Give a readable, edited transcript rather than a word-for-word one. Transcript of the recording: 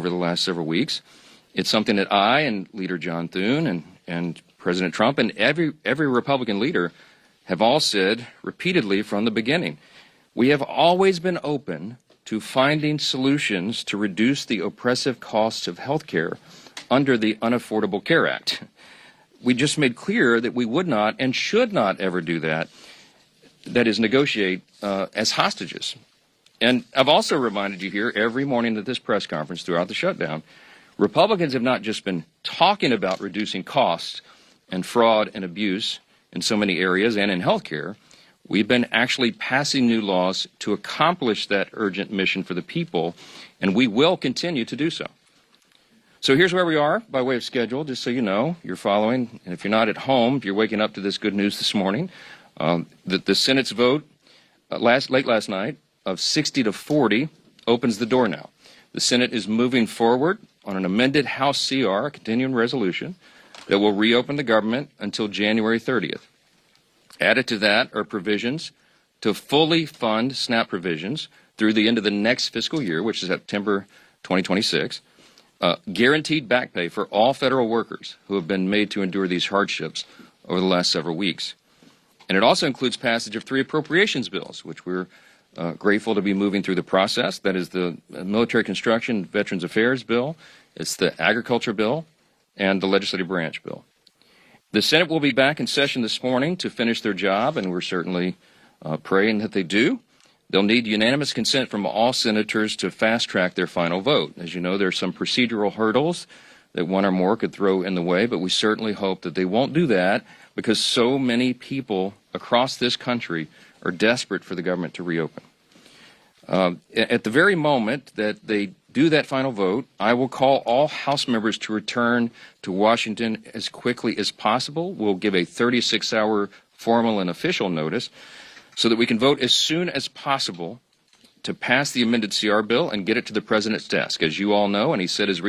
over the last several weeks. It's something that I and Leader John Thune and President Trump and every Republican leader have all said repeatedly from the beginning. We have always been open to finding solutions to reduce the oppressive costs of health care under the Unaffordable Care Act. We just made clear that we would not and should not ever do that, that is, negotiate as hostages. And I've also reminded you here every morning at this press conference throughout the shutdown, Republicans have not just been talking about reducing costs and fraud and abuse in so many areas and in health care. We've been actually passing new laws to accomplish that urgent mission for the people, and we will continue to do so. So here's where we are by way of schedule, just so you know, you're following. And if you're not at home, if you're waking up to this good news this morning, the Senate's vote late last night of 60 to 40 opens the door now. The Senate is moving forward on an amended House CR, a continuing resolution, that will reopen the government until January 30th. Added to that are provisions to fully fund SNAP provisions through the end of the next fiscal year, which is September 2026, guaranteed back pay for all federal workers who have been made to endure these hardships over the last several weeks. And it also includes passage of 3 appropriations bills, which we're grateful to be moving through the process. That is the Military Construction Veterans Affairs bill, it's the Agriculture bill, and the Legislative Branch bill. The Senate will be back in session this morning to finish their job, and we're certainly praying that they do. They'll need unanimous consent from all senators to fast-track their final vote. As you know, there are some procedural hurdles that one or more could throw in the way, but we certainly hope that they won't do that because so many people across this country are desperate for the government to reopen. At the very moment that they do that final vote, I will call all House members to return to Washington as quickly as possible. We'll give a 36-hour formal and official notice so that we can vote as soon as possible to pass the amended CR bill and get it to the President's desk. As you all know, and he said as